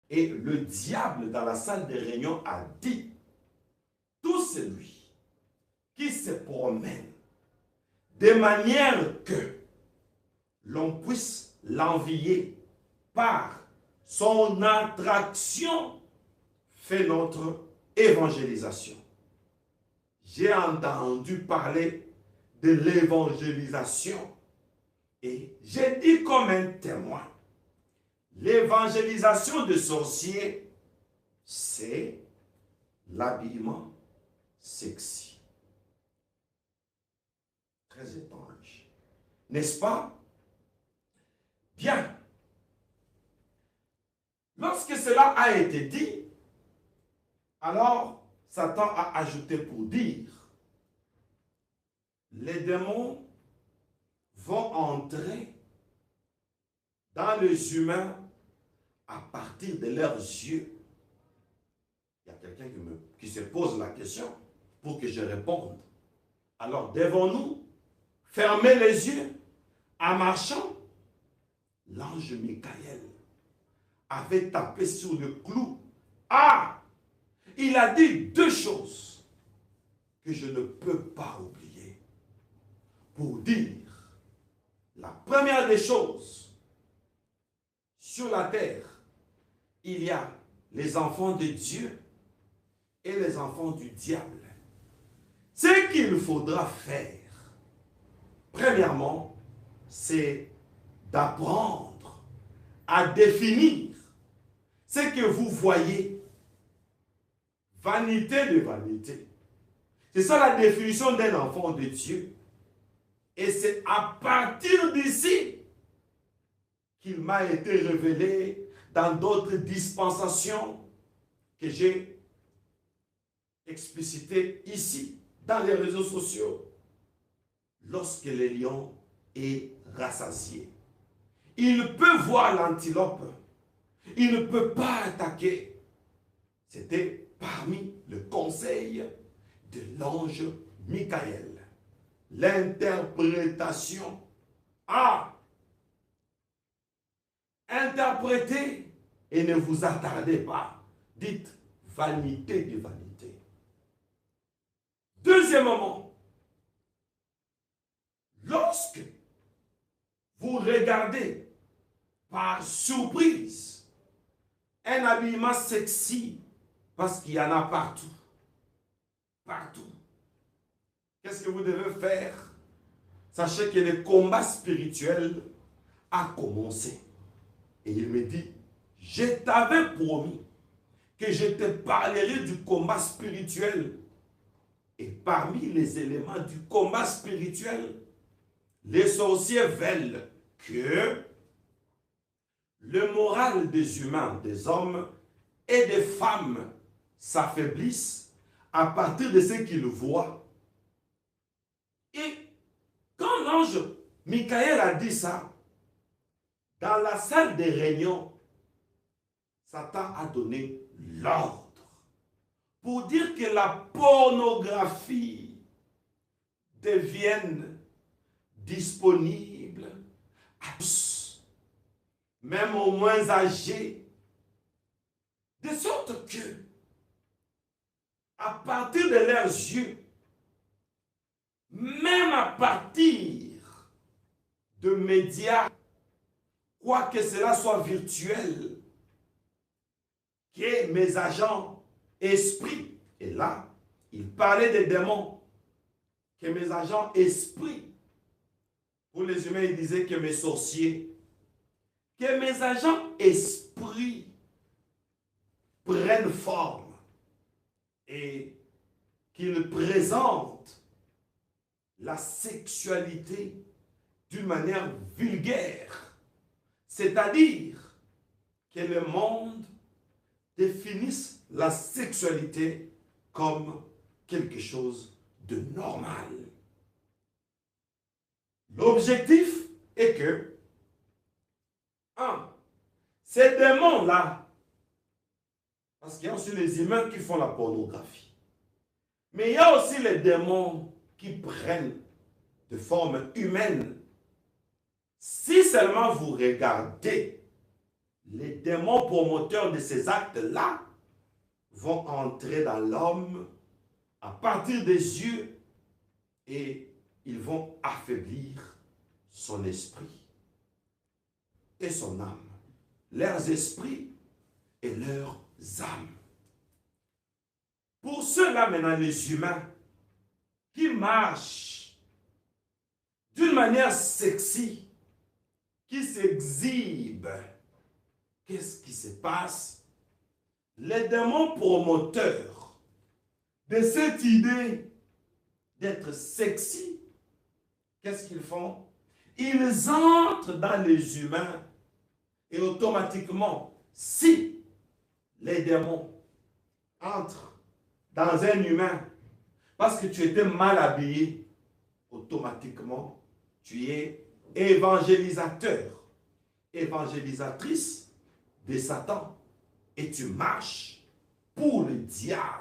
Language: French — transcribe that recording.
Et le diable, dans la salle de réunion, a dit, tout celui qui se promène de manière que l'on puisse l'envier par son attraction fait notre évangélisation. J'ai entendu parler de l'évangélisation et j'ai dit comme un témoin, l'évangélisation de sorciers, c'est l'habillement sexy. Très étrange. N'est-ce pas? Bien. Lorsque cela a été dit, alors Satan a ajouté pour dire, les démons vont entrer dans les humains à partir de leurs yeux. Il y a quelqu'un qui se pose la question pour que je réponde. Alors devons-nous fermer les yeux en marchant? L'ange Michael avait tapé sur le clou. Ah! Il a dit deux choses que je ne peux pas oublier. Pour dire, la première des choses, sur la terre, il y a les enfants de Dieu et les enfants du diable. Ce qu'il faudra faire, premièrement, c'est d'apprendre à définir ce que vous voyez. Vanité de vanité. C'est ça la définition d'un enfant de Dieu. Et c'est à partir d'ici qu'il m'a été révélé dans d'autres dispensations que j'ai explicitées ici, dans les réseaux sociaux. Lorsque le lion est rassasié, il peut voir l'antilope, il ne peut pas attaquer. C'était parmi le conseil de l'ange Michael. L'interprétation. Ah! Interprétez et ne vous attardez pas. Dites vanité de vanité. Deuxièmement, lorsque vous regardez par surprise un habillement sexy, parce qu'il y en a partout, partout, qu'est-ce que vous devez faire? Sachez que le combat spirituel a commencé. Et il me dit, je t'avais promis que je te parlerai du combat spirituel. Et parmi les éléments du combat spirituel, les sorciers veulent que le moral des humains, des hommes et des femmes s'affaiblisse à partir de ce qu'ils voient. Et quand l'ange Michael a dit ça, dans la salle des réunions, Satan a donné l'ordre pour dire que la pornographie devienne disponible à tous, même aux moins âgés, de sorte que, à partir de leurs yeux, même à partir de médias, quoique cela soit virtuel, que mes agents esprits, et là, il parlait des démons, que mes agents esprits, pour les humains, il disait que mes sorciers, que mes agents esprits prennent forme et qu'ils présentent la sexualité d'une manière vulgaire, c'est-à-dire que le monde définisse la sexualité comme quelque chose de normal. L'objectif est que, ces démons-là, parce qu'il y a aussi les humains qui font la pornographie, mais il y a aussi les démons qui prennent de forme humaine. Si seulement vous regardez les démons promoteurs de ces actes-là vont entrer dans l'homme à partir des yeux et ils vont affaiblir son esprit et son âme, leurs esprits et leurs âmes. Pour ceux-là maintenant, les humains, qui marchent d'une manière sexy, qui s'exhibent, qu'est-ce qui se passe? Les démons promoteurs de cette idée d'être sexy, qu'est-ce qu'ils font? Ils entrent dans les humains et automatiquement, si les démons entrent dans un humain parce que tu étais mal habillé, automatiquement, tu es évangélisateur, évangélisatrice de Satan et tu marches pour le diable.